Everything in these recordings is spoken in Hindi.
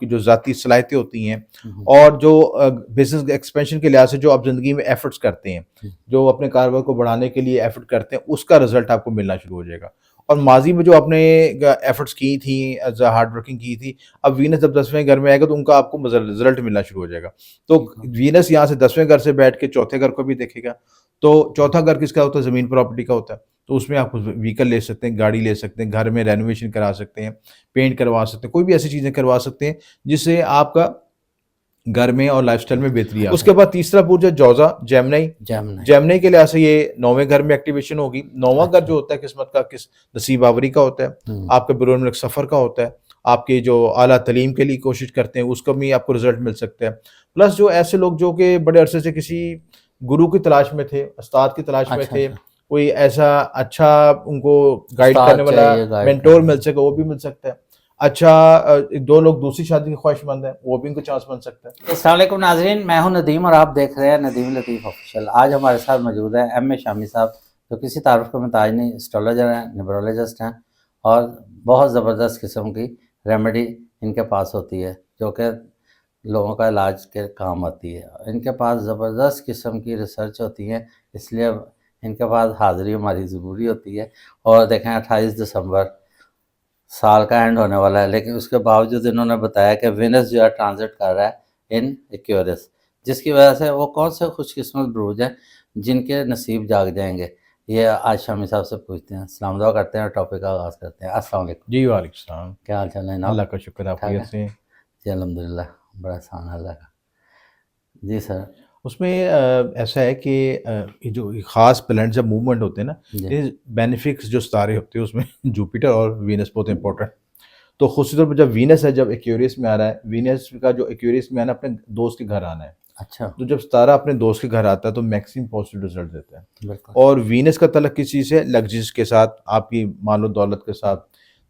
जो ज़ाती सलाहियतें होती हैं और जो बिज़नेस एक्सपेंशन के लिहाज से जो आप ज़िंदगी में एफ़र्ट्स करते हैं, जो अपने कारोबार को बढ़ाने के लिए एफ़र्ट करते हैं, उसका रिज़ल्ट आपको मिलना शुरू हो जाएगा। और माज़ी में जो आपने एफ़र्ट्स की थी, एज़ अ हार्ड वर्किंग की थी, अब वीनस जब 10वें घर में आएगा तो उनका आपको रिज़ल्ट मिलना शुरू हो जाएगा। तो ठीक हो वीनस यहाँ से 10वें घर से बैठ के चौथे घर को भी देखेगा। तो चौथा घर किसका होता है? ज़मीन प्रॉपर्टी का होता है। तो उसमें आप व्हीकल ले सकते हैं, गाड़ी ले सकते हैं, घर में रेनोवेशन करा सकते हैं, पेंट करवा सकते हैं, कोई भी ऐसी चीज़ें करवा सकते हैं जिससे आपका घर में और लाइफ़स्टाइल में बेहतरी आ उसके बाद तीसरा बुर्ज है जौज़ा, जेमिनी। जेमिनी। जेमिनी के लिहाज से ये 9वें घर में एक्टिवेशन होगी। 9वां घर अच्छा। जो होता है किस्मत का किस नसीब आवरी का होता है, हुँ, आपके बैरून मुल्क सफ़र का होता है, आपके जो आला तलीम के लिए कोशिश करते हैं उसका भी आपको रिज़ल्ट मिल सकता है। प्लस जो ऐसे लोग जो कि बड़े अरसे से किसी गुरु की तलाश में थे, उस्ताद की तलाश में अच्छा, थे, अच्छा। कोई ऐसा अच्छा उनको गाइड करने उस्ताद वाला चाहिए, गाइड मेंटर करने मिल वाला। सके, वो भी मिल सकता है। अच्छा 2 लोग दूसरी शादी के ख्वाहिशमंद हैं, वो भी इनको चांस बन सकता है। अस्सलाम वालेकुम नाज़रीन, मैं हूं नदीम और आप देख रहे हैं नदीम लतीफ़ ऑफिशियल। आज हमारे साथ मौजूद है एम ए शामी साहब, जो किसी तारुफ का मोहताज नहीं, एस्ट्रोलॉजर हैं, न्यूमरोलॉजिस्ट हैं और बहुत ज़बरदस्त किस्म की रेमेडी इनके पास होती है, जो कि लोगों का इलाज के काम आती है। इनके पास ज़बरदस्त किस्म की रिसर्च होती है, इसलिए इनके पास हाज़िरी हमारी ज़रूरी होती है। और देखें 28 दिसंबर साल का एंड होने वाला है, लेकिन उसके बावजूद इन्होंने बताया कि वेनस जो है ट्रांजिट कर रहा है इन एक्वेरियस, जिसकी वजह से वो कौन से खुशकिस्मत बुरूज हैं जिनके नसीब जाग जाएंगे। ये आज शामी साहब से पूछते हैं, सलाम दुआ करते हैं और टॉपिक का आगाज़ करते हैं। अस्सलाम वालेकुम। जी, वालेकुम सलाम। क्या हाल चाल है जनाब? अल्लाह का शुक्र है, आप ठीक खैरियत है से हैं? जी, अल्हम्दुलिल्लाह, बड़ा आसान है अल्लाह का। जी सर। उसमें ऐसा है कि ये जो ख़ास प्लैनेट जब मूवमेंट होते हैं ना, जी। ये बेनिफिक्स जो सितारे होते हैं उसमें जुपिटर और वीनस बहुत इंपॉर्टेंट। तो ख़ुशी तौर पर जब वीनस है, जब एक्वेरियस में आ रहा है, वीनस का जो एक्वेरियस में आना अपने दोस्त के घर आना है। अच्छा। तो जब सितारा अपने दोस्त के घर आता है तो मैक्सिमम पॉजिटिव रिजल्ट देता है। बिल्कुल। और वीनस का तल्लुक किस चीज़ से? लग्जरीज के साथ, आपकी मालो दौलत के साथ।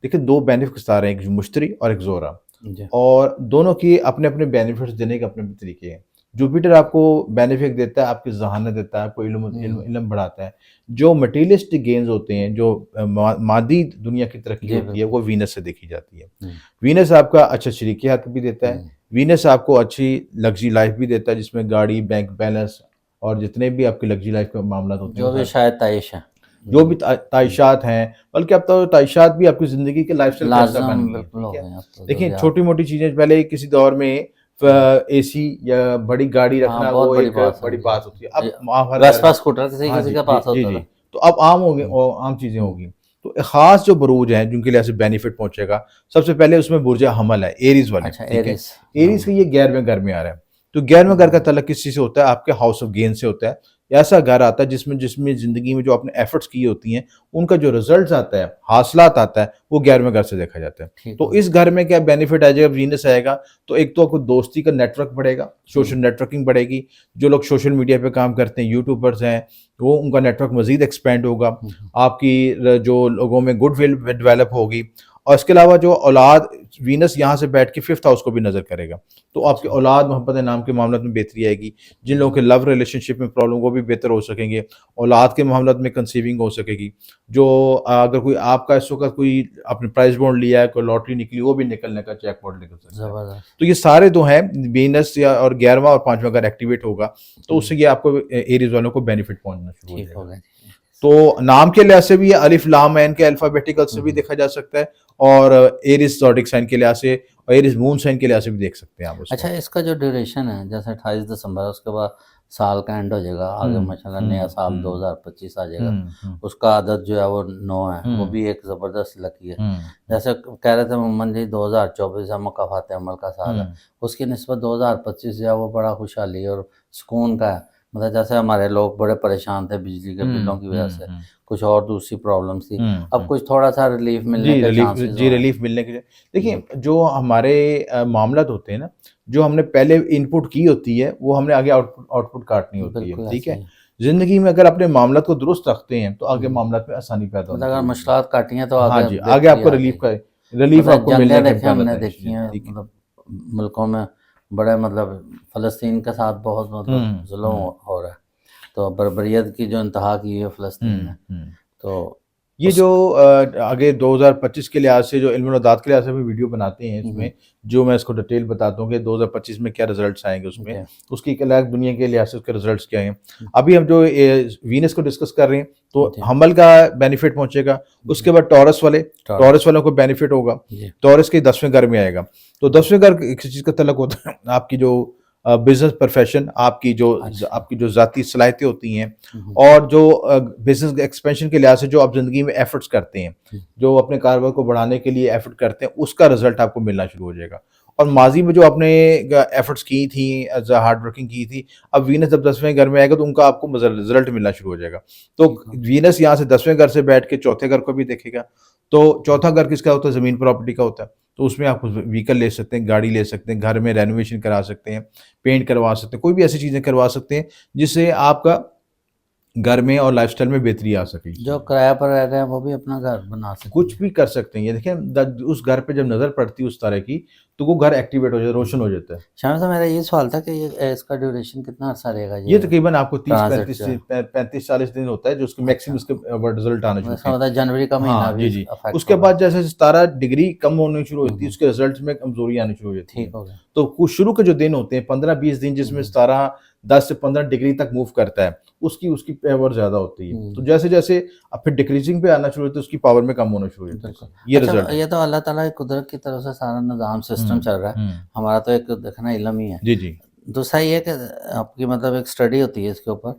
देखिए 2 बेनिफिट सितारे हैं, एक मुश्तरी और एक ज़ोरा। जी। और दोनों की अपने-अपने बेनिफिट्स देने के अपने-अपने तरीके हैं। जुपिटर आपको बेनिफिट देता है, आपकी ज़हानत देता है, आपको इल्म बढ़ाता है। जो मटीरियलिस्टिक गेन्स होते हैं, जो मादी दुनिया की तरक्की जी होती है, बिल्कुल। वो वीनस से देखी जाती है। हुँ, वीनस आपका अच्छा शरीकी हक़ भी देता है। हुँ। वीनस आपको अच्छी लग्ज़री लाइफ़ भी देता है, जिसमें गाड़ी, बैंक बैलेंस और जितने भी आपकी लग्ज़री लाइफ़ के मामलात होते हैं, जो वो भी सारे शायद ताइश है। जो जो भी भी। हुँ। ताइशात हैं, बल्कि अब तो ताइशात भी आपकी ज़िंदगी के लाइफ़स्टाइल का हिस्सा बन लाज़िम गई हैं, बिल्कुल ठीक हो है? गए हैं अब तो देखिए ज़रूरियात। छोटी-मोटी चीज़ें पहले किसी दौर में हुँ। एसी या बड़ी गाड़ी हाँ, रखना बहुत वो बड़ी एक बात बड़ी समझी बात जाती होती है। है। अब ये आप हर घर वेस्पा में स्कूटर हाँ किसी-किसी जी, के जी, पास जी, होता जी। था। तो अब आम हो गए हुँ, आम चीज़ें हुँ, होगी। तो ख़ास जो बुरूज हैं जिनके लिए ऐसे बेनिफिट पहुँचेगा, सबसे पहले उसमें बुर्ज हमल है, एरीज़ वाले, अच्छा ठीक है? एरिस। एरीज़ हाँ। का ये 11वें घर में आ रहा है। तो 11वें घर का तल्लुक किस चीज़ से होता है? आपके हाउस ऑफ गेन से होता है। ऐसा घर आता है जिसमें जिसमें ज़िंदगी में जो आपने एफर्ट्स की होती हैं, उनका जो रिज़ल्ट्स आता है, हासिलात आता है, वो 11वें घर से देखा जाता है। ठीक तो हो गया। इस घर में क्या बेनिफिट आ जाएगा, वीनस आएगा, तो एक तो आपको दोस्ती का नेटवर्क बढ़ेगा, सोशल हुँ, नेटवर्किंग बढ़ेगी। जो लोग सोशल मीडिया पे काम करते हैं, यूट्यूबर्स हैं, वो उनका नेटवर्क मज़ीद एक्सपेंड होगा। हुँ, हुँ। आपकी जो लोगों में गुडविल डेवलप होगी। और इसके अलावा जो औलाद, वीनस यहाँ से बैठ के 5th हाउस को भी नज़र करेगा। तो आपकी अच्छा। औलाद मोहब्बत नाम के मामले में बेहतरी आएगी। जिन लोगों के लव रिलेशनशिप में प्रॉब्लम, वो भी बेहतर हो सकेंगे। औलाद के मामले में कंसीविंग हो सकेगी। जो अगर कोई आपका इस वक़्त कोई आपने प्राइज़ बॉन्ड लिया है, कोई लॉटरी निकली, वो भी निकलने का जैकपॉट निकल सकता है। ज़बरदस्त। तो ये सारे जो हैं, वीनस या और 11वां और 5वां अगर एक्टिवेट होगा, तो उससे हुँ, ये आपको एरीज़ वालों को बेनिफिट पहुँचना शुरू हो ठीक हो जाएगा। गया जी। तो नाम के लिहाज से भी ये अलिफ लाम ऐन के अल्फ़ाबेटिकल हुँ, से भी हुँ। देखा जा सकता है और एरिस ज़ोडिक साइन के लिहाज से और एरिस मून साइन के लिहाज से भी देख सकते हैं आप अच्छा, उसको। इसका जो ड्यूरेशन है जैसे 28 दिसंबर है, उसके बाद साल का एंड हो जाएगा, आगे हुँ, माशाल्लाह नया हुँ, साल हुँ, 2025 आ जाएगा। हुँ, हुँ, उसका आदत जो है वो 9 है, वो हुँ, भी एक ज़बरदस्त लकी है। हुँ, हुँ, जैसे कह रहे थे मोमन जी 2024 है मुकाफ़ात अमल का साल है, हुँ, उसकी निस्बत 2025 जो है वो बड़ा खुशहाली और सुकून का है। मतलब जैसे हमारे लोग बड़े परेशान थे बिजली के बिलों हुँ, की वजह हुँ, से, हुँ, कुछ और दूसरी प्रॉब्लम्स थी, हुँ, अब हुँ। कुछ थोड़ा-सा रिलीफ़ मिलने जी, के चांसेज़ हो रहे हैं। रिलीफ़ मिलने के लिए जी। देखिए, जो हमारे मामलात होते हैं ना, जो हमने पहले इनपुट की होती है, वो हमने आगे आउटपुट आउटपुट काटनी होती है, बिल्कुल ठीक ऐसे है? ही है। ज़िंदगी में अगर अपने मामलात को दुरुस्त रखते हैं, तो हुँ, आगे हुँ। मामलात में आसानी पैदा मतलब होनी अगर शुरू होगी। मुश्किलात काटी हैं तो हाँ आगे जी, आगे बेहतरी आपको आ जाएगी। रिलीफ़ मतलब आपको जंगें मिलने का देखें इम्कान हमने रहता है। देखी हैं, ठीक है। मतलब मुल्कों में बड़े मतलब फ़लस्तीन के साथ बहुत मतलब हुँ, जुल्म हुँ, हो रहा है। तो बर्बरियत की जो इंतहा की है फ़लस्तीन हुँ, ने, हुँ। तो ये जो आगे 2025 के लिहाज से जो इल्म और दात के लिहाज से भी वीडियो बनाते हैं इसमें, जो मैं इसको डिटेल बताता हूँ कि 2025 में क्या रिजल्ट्स आएंगे उसमें, जी, उसकी एक अलग दुनिया के लिहाज से उसके रिजल्ट्स क्या हैं। अभी हम जो वीनस को डिस्कस कर रहे हैं, तो जी, हमल का बेनिफिट पहुंचेगा, उसके बाद टॉरस वालों को बेनिफिट होगा। जी, टॉरस के 10वें घर में आएगा, तो 10वें घर किसी चीज़ का तलक होता है, आपकी जो बिजनेस प्रोफेशन, अच्छा, आपकी जो ज़ाती सलाहियतें होती हैं, हम्म, और जो बिजनेस एक्सपेंशन के लिहाज से जो आप ज़िंदगी में एफर्ट्स करते हैं, जो अपने कारोबार को बढ़ाने के लिए एफर्ट करते हैं, उसका रिजल्ट आपको मिलना शुरू हो जाएगा। और माजी में जो आपने एफर्ट्स की थी, एज हार्ड वर्किंग की थी, अब वीनस जब 10वें घर में आएगा तो उनका आपको रिजल्ट मिलना शुरू हो जाएगा। तो ठीक हो वीनस यहाँ से 10वें घर से बैठ के चौथे घर को भी देखेगा। तो चौथा घर किसका होता है? ज़मीन प्रॉपर्टी का होता है। तो उसमें आप व्हीकल ले सकते हैं, गाड़ी ले सकते हैं, घर में रेनोवेशन करा सकते हैं, पेंट करवा सकते हैं, कोई भी ऐसी चीज़ें करवा सकते हैं जिससे आपका घर में और लाइफस्टाइल में बेहतरी आ सके। जो किराया पर रह रहे हैं वो भी अपना घर बना सकते कुछ हैं। भी कर सकते हैं। ये देखें, उस घर पे जब नज़र पड़ती है उस तरह की, तो वो घर एक्टिवेट हो जाता है, रोशन हो जाता है। शामिल साहब, मेरा ये सवाल था कि ये इसका ड्यूरेशन कितना अर्सा रहेगा ये तकरीबन आपको ट्रांजिट जो है? 35-40 दिन होता है, जो उसके मैक्सिमम अच्छा, उसके रिजल्ट आने शुरू इसका होते हैं। मतलब जनवरी का महीना हाँ, भी जी, जी। अफेक्ट उसके होगा। बाद जैसे 17 डिग्री कम होनी शुरू होती है, हम्म, उसके रिजल्ट में कमज़ोरी आनी शुरू हो जाती है। ठीक हो गया। तो कुछ शुरू के जो दिन होते हैं, 15-20 दिन, जिसमें 10 से 15 डिग्री तक मूव करता है, उसकी उसकी पावर ज़्यादा होती है। तो जैसे-जैसे अब फिर डिक्रीजिंग पे आना शुरू होता है, उसकी पावर में कम होना शुरू हो जाता बिल्कुल। है। ये अच्छा, रिजल्ट है। ये तो अल्लाह ताला की कुदरत की तरफ से सारा निज़ाम सिस्टम हुँ, चल रहा है। हुँ। हमारा तो एक देखना इल्म ही है। जी, जी। दूसरा ये है कि आपकी मतलब एक स्टडी होती है इसके ऊपर।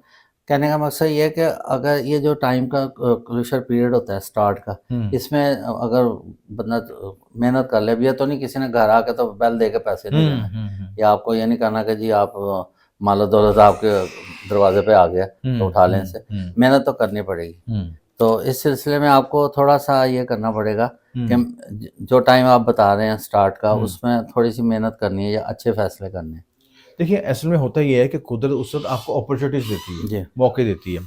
कहने का मकसद ये है कि अगर ये जो टाइम का क्रूशियल पीरियड होता है स्टार्ट का, हुँ। इसमें अगर बंदा मेहनत कर ले, अब ये तो नहीं किसी ने घर आके तो बेल दे के पैसे नहीं हुँ, देने, हुँ, हुँ। या आपको ये नहीं करना कि जी आप मालो दौलत आपके दरवाजे पे आ गया तो हुँ, उठा लें हुँ, इसे। हुँ, मेहनत तो करनी पड़ेगी। हुँ, तो इस सिलसिले में आपको थोड़ा-सा ये करना पड़ेगा कि हुँ, जो टाइम आप बता रहे हैं स्टार्ट का, हुँ। उसमें थोड़ी-सी मेहनत करनी है या अच्छे फैसले करने हैं। देखिए, असल में होता ये है कि कुदरत उस वक़्त आपको अपॉर्च्युनिटीज़ देती है, जी। मौके देती है।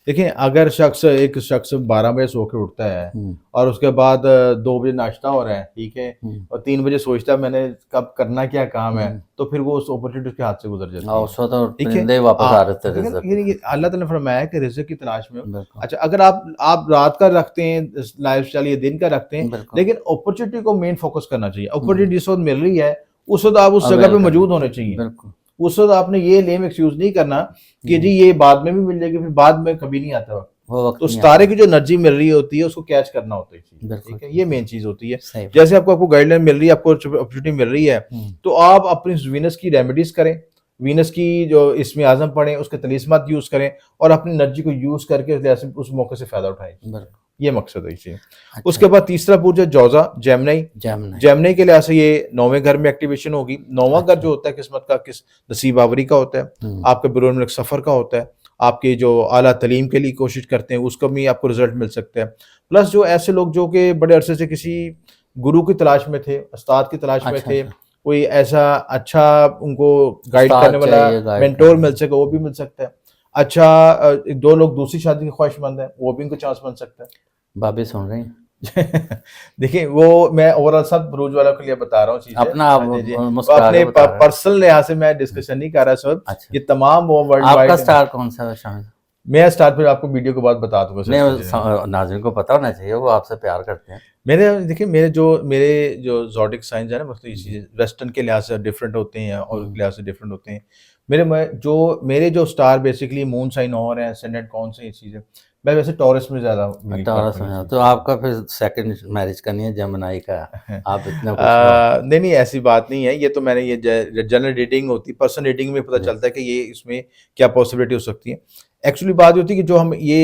देखिए, अगर एक शख्स 12 बजे सो के उठता है हुँ, और उसके बाद 2 बजे नाश्ता हो रहा है, ठीक है? हुँ, और 3 बजे सोचता है मैंने कब करना क्या काम है, हुँ। तो फिर वो उस अपॉर्च्युनिटी उसके हाथ से गुज़र जाती और है। उस वक़्त तो ठीक है? परिंदे ही वापस आ रहे थे देखिए ना, रिज़्क़ पे। ये अल्लाह ताला ने फरमाया है कि रिज़्क़ की तलाश में हो। बिल्कुल, अच्छा, अगर आप रात का रखते हैं लाइफ़स्टाइल, या दिन का रखते हैं, बिल्कुल। लेकिन अपॉर्च्युनिटी को मेन फ़ोकस करना चाहिए। हुँ, अपॉर्च्युनिटी जिस वक़्त मिल रही है, उस वक़्त आप उस जगह अवेल पे करना। मौजूद होने चाहिए। बिल्कुल। उस वक़्त आपने ये लेम एक्सक्यूज़ नहीं करना कि जी हुँ, ये बाद में भी मिल जाएगी, फिर बाद में कभी नहीं आता वक़्त। वो वक़्त तो नहीं सितारे आता। की जो एनर्जी मिल रही होती है, उसको कैच करना होता है चीज़, बिल्कुल ठीक है? ठीक ये है। मेन चीज़ होती है। सही बात। जैसे आपको गाइडलाइन मिल रही है, आपको अपॉर्च्युनिटी मिल रही है, हुँ, तो आप अपनी वीनस की रेमेडीज़ करें, वीनस की जो इसमें आज़म पढ़ें, उसके तलीस्मात यूज़ करें, और अपनी एनर्जी को यूज़ करके उस मौके से फ़ायदा उठाएँ। बिल्कुल। ये मकसद है इसी। अच्छा, उसके बाद तीसरा बुर्ज है जौज़ा, जेमिनी। जेमिनी। जेमिनी के लिहाज से ये 9वें घर में एक्टिवेशन होगी। 9वां घर अच्छा। जो होता है किस्मत का, नसीब आवरी का होता है, हुँ, आपके बैरून मुल्क सफ़र का होता है, आपके जो आला तलीम के लिए कोशिश करते हैं, उसका भी आपको रिज़ल्ट मिल सकता है। प्लस जो ऐसे लोग जो कि बड़े अरसे से किसी गुरु की तलाश में थे, उस्ताद की तलाश में अच्छा, थे, अच्छा। कोई ऐसा अच्छा उनको गाइड करने उस्ताद वाला चाहिए, गाइड मेंटर करने मिल वाला। सके, वो भी मिल सकता है। अच्छा, 2 लोग दूसरी शादी के ख्वाहिशमंद हैं, वो भी उनको चांस बन सकता है। भाभी सुन रही हैं? देखिए, वो मैं ओवरऑल सब बरूज वालों के लिए बता रहा हूँ चीज़ें। अपना आप हाँ जी, जी। वो मुस्कुरा के अपने बता रहे हैं। पर्सनल लिहाज से मैं डिस्कशन नहीं कर रहा इस वक़्त। अच्छा। ये तमाम वो वर्ल्ड आपका वाइड। स्टार कौन-सा है शामिल? मैं स्टार फिर आपको वीडियो के बाद बता दूँगा सर नहीं, इसकी वो चीज़ें। नाज़रीन को पता होना चाहिए, वो आपसे प्यार करते हैं। देखिए, मेरे जो ज़ोडिक साइन्स हैं ना, मतलब ये चीज़ें वेस्टर्न के लिहाज से डिफरेंट होते हैं और हुँ, उसके लिहाज से डिफरेंट होते हैं। मेरे जो स्टार बेसिकली मून साइन और हैं, ascendant कौन से, ये चीज़ें, मैं वैसे टॉरस में ज़्यादा बिलीव टॉरस करता हूँ में इस है, चीज़ तो को। आपका फिर सेकंड मैरिज करनी है जेमिनी का। आप इतने खुश हो। नहीं, नहीं, ऐसी बात नहीं है। ये तो मैंने ये जनरल रीडिंग होती है, पर्सन रीडिंग में पता जी, चलता है कि ये इसमें क्या पॉसिबिलिटी हो सकती है। एक्चुअली बात ये होती है कि जो हम ये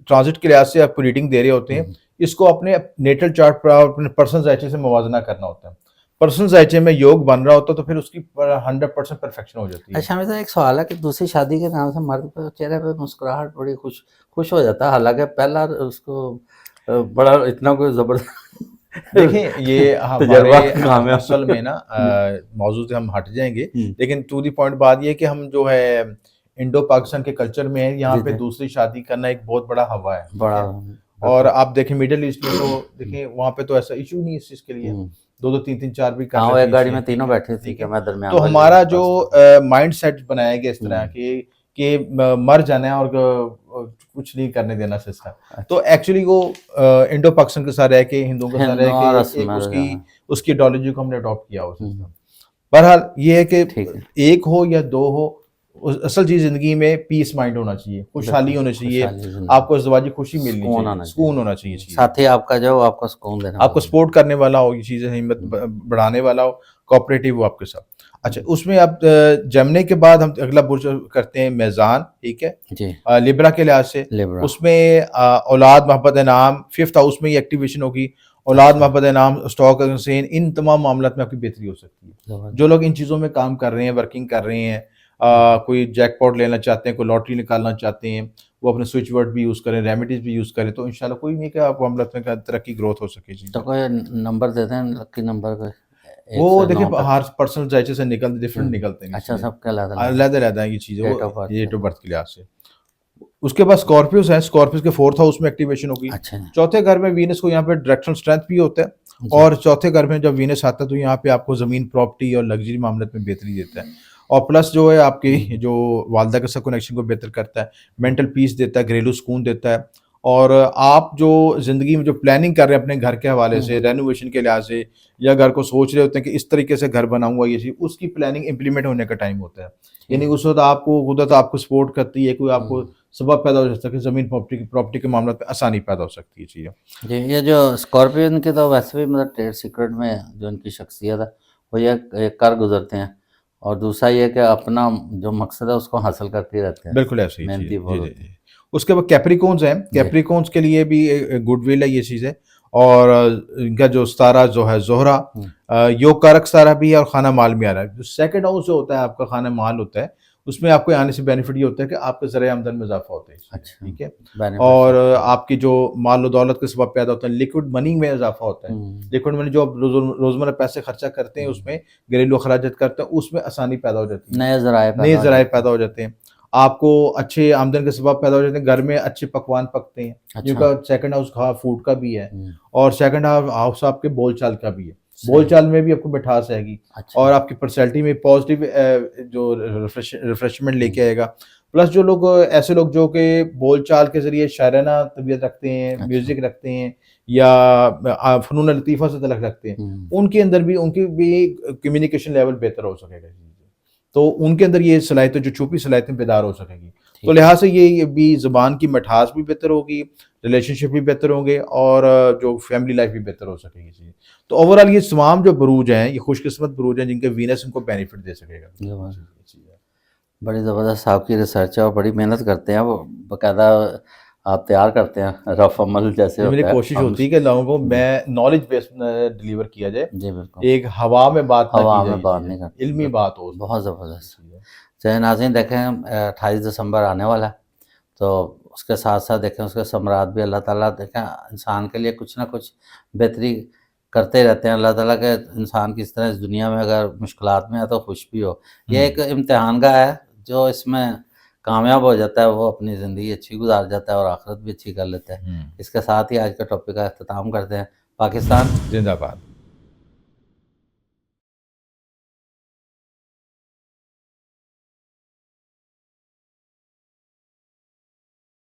ट्रांजिट के लिहाज से आपको रीडिंग दे रहे होते हैं, हुँ। इसको अपने नेटल चार्ट पर अपने पर्सन ज़ायचे से मुवाज़ना करना होता है। पर्सन ज़ायचे में योग बन रहा होता है, तो फिर उसकी 100% परफेक्शन हो जाती है। अच्छा, मेरा एक सवाल है कि दूसरी शादी के नाम से मर्द पे चेहरे पे मुस्कुराहट बड़ी खुश हो जाता है, हालाँकि पहला उसको बड़ा इतना कोई ज़बरदस्त देखिए, ये तजुर्बा हमारे कामयाब। असल में ना हुँ, मौज़ू से हम हट जाएँगे, हुँ। लेकिन टू द पॉइंट बात ये है कि हम जो है इंडो पाकिस्तान के कल्चर में हैं, यहाँ जी, पे जी। दूसरी शादी करना एक बहुत बड़ा हवा है, ठीक बड़ा है? और बिल्कुल। आप देखें मिडल ईस्ट में, तो हुँ, देखिए वहाँ पे तो ऐसा इश्यू नहीं है इस चीज़ के लिए, हुँ। 2-2 3-3 4 भी कर हाँ, वो लेती एक हैं गाड़ी चीज़ें, में ठीक तीनों है? बैठी थी ठीक कि है? मैं दरमियान तो वाली हमारा हूँ जो बस। माइंडसेट बनाया गया इस तरह हुँ, कि कि मर जाना है और कुछ नहीं करने देना सिस्टम। तो एक्चुअली वो इंडो पाकिस्तान के साथ रह के, हिंदुओं के साथ रह हिंदू और के एक असमर उसकी आइडियोलॉजी को हमने अडॉप्ट किया हो सिस्टम। बहरहाल ये है कि ठीक है। एक हो या दो हो, असल चीज जिंदगी में पीस माइंड होना चाहिए, खुशहाली होनी चाहिए, खुशहाली जिंदगी, आपको ज़वाजी खुशी मिलनी सुकून चाहिए, होना सुकून चाहिए, होना चाहिए चीज़, साथी आपका जो आपको सुकून देना आपको वाला सपोर्ट करने वाला हो, ये चीज़ें हिम्मत बढ़ाने वाला हो, कोऑपरेटिव हो आपके साथ। अच्छा, उसमें अब जमने के बाद हम अगला बुर्ज करते हैं मेज़ान, ठीक है, जी, लिब्रा के लिहाज से। लिब्रा, उसमें औलाद, मोहब्बत, इनाम, फिफ्थ हाउस में ये एक्टिवेशन होगी। औलाद, अच्छा, मोहब्बत, इनाम, स्टॉक एक्सचेंज, इन तमाम मामलात में आपकी बेहतरी हो सकती है। जबरदस्त, जो लोग इन चीज़ों में काम कर रहे हैं, वर्किंग कर रहे हैं, कोई जैकपॉट लेना चाहते हैं, कोई लॉटरी निकालना चाहते हैं, वो अपने स्विच वर्ड भी यूज़ करें, रेमेडीज़ भी यूज़ करें, तो इंशाल्लाह कोई नहीं कि आप मामलात में तरक्की ग्रोथ हो सके जी। तो कोई नंबर देते हैं, लकी नंबर कोई 1 वो से देखिए 9 तक? हर पर्सनल जायचे से निकलते डिफरेंट हुँ, निकलते हैं ये अच्छा चीज़ें, सबका अलग-अलग है, अलग-अलग हैं ये चीज़ें, डेट वो ऑफ बर्थ डेट के। ऑफ बर्थ के लिहाज से। उसके बाद स्कॉर्पियोस हैं, स्कॉर्पियोस के फोर्थ हाउस में एक्टिवेशन होगी। अच्छा जी, चौथे घर में वीनस को यहाँ पे डायरेक्शनल स्ट्रेंथ भी होता है, जी, और चौथे घर में जब वीनस आता है तो यहाँ पे आपको ज़मीन, प्रॉपर्टी और लग्जरी मामले में बेहतरी देता है। और प्लस जो है आपकी जो वालदा के साथ कनेक्शन को बेहतर करता है, मेंटल पीस देता है, घरेलू सुकून देता है। और आप जो ज़िंदगी में जो प्लानिंग कर रहे हैं अपने घर के हवाले हुँ, से, हुँ, रेनोवेशन के लिहाज से, या घर को सोच रहे होते हैं कि इस तरीके से घर बनाऊँगा ये चीज़, उसकी प्लानिंग इम्प्लीमेंट होने का टाइम होता है। यानी ठीक, उस वक़्त आपको कुदरत आपको सपोर्ट करती है, कोई आपको हुँ। सबब पैदा हो जाता है कि ज़मीन, प्रॉपर्टी के मामले में आसानी पैदा हो सकती है चीज़ें। जी, ये जो स्कॉर्पियन की तो वैसे भी मतलब ट्रेड सीक्रेट में जो इनकी शख्सियत है, वो ये एक कर गुज़रते हैं और दूसरा ये है कि अपना जो मकसद है उसको हासिल करते ही रहते हैं, बिल्कुल ऐसी ही चीज़ मेहनती है। जी, बहुत जी, होते हैं। जी। उसके बाद कैप्रिकॉन्स हैं, जी, कैप्रिकॉन्स के लिए भी गुडविल है ये चीज़ है। और इनका जो सितारा जो है ज़ोहरा, हुँ, योग कारक सितारा भी है और खाना माल में आ रहा है। जो सेकंड हाउस जो होता है आपका खाना माल होता है, उसमें आपको आने से बेनिफिट ये होता है कि आपके ज़रिए आमदन में इज़ाफ़ा होता है इससे, अच्छा, ठीक है? बेनिफिट्स और होते हैं। आपकी जो माल और दौलत के सबब पैदा होता है, लिक्विड मनी में इज़ाफ़ा होता है। हुँ, लिक्विड मनी जो आप रोज़मर्रा पैसे खर्चा करते हैं हुँ, उसमें, घरेलू अखराजात करते हैं, उसमें आसानी पैदा हो जाती है। नए ज़राए नए पैदा हो ज़राए जाते हैं। पैदा हो जाते हैं। आपको अच्छे आमदन के सबब पैदा हो जाते हैं, घर में अच्छे पकवान पकते हैं, अच्छा, जिनका सेकंड हाउस फूड का भी है, हुँ, और सेकंड हाउस आपके बोलचाल का भी है। सही, बोलचाल में भी आपको मिठास आएगी, अच्छा, और आपकी पर्सनैलिटी में पॉजिटिव जो रिफ्रेशमेंट हुँ, लेके आएगा। प्लस जो लोग ऐसे लोग जो कि बोलचाल के ज़रिए शायराना तबीयत रखते हैं, अच्छा, म्यूज़िक रखते हैं, या फ़नून लतीफ़ा से तल्लुक़ रखते हैं, हुँ, उनके अंदर भी उनकी भी कम्युनिकेशन लेवल बेहतर हो सकेगा। तो उनके अंदर ये सलाहियतें, जो छुपी सलाहियतें बेदार हो सकेंगी। तो ठीक, लिहाजा से ये भी ज़ुबान की मिठास भी बेहतर होगी, रिलेशनशिप भी बेहतर होंगे, और जो फैमिली लाइफ भी बेहतर हो सकेगी जी। तो ओवरऑल ये तमाम जो बुरूज हैं, ये खुशकिस्मत बुरूज हैं जिनके वीनस इनको बेनिफिट दे सकेगा। ज़बरदस्त। जी, जी, जी। बड़ी ज़बरदस्त आपकी रिसर्च है और बड़ी मेहनत करते हैं, वो बाकायदा आप तैयार करते हैं, रफ अमल जैसे ये मेरी होता है, कोशिश हम होती है कि लोगों को जी, मैं नॉलेज बेस्ड डिलीवर किया जाए, जी, बिल्कुल। एक हवा में बात ना की हवा जाए में ये बात चीज़ें, नहीं करते, इल्मी बिल्कुल, बात हो उसमें। बहुत ज़बरदस्त। चलिए नाज़रीन देखें 28 दिसंबर आने वाला है, तो उसके साथ-साथ देखें उसके समरात भी अल्लाह ताला देखें इंसान के लिए कुछ ना कुछ बेहतरी करते रहते हैं। अल्लाह ताला के इंसान की इस तरह इस दुनिया में अगर मुश्किलात में है तो खुश भी हो। ये एक इम्तिहानगाह है, जो इसमें कामयाब हो जाता है वो अपनी ज़िंदगी अच्छी गुज़ार जाता है और आखिरत भी अच्छी कर लेता है। हुँ, इसके साथ ही आज के टॉपिक का अख्तिताम करते हैं। पाकिस्तान जिंदाबाद।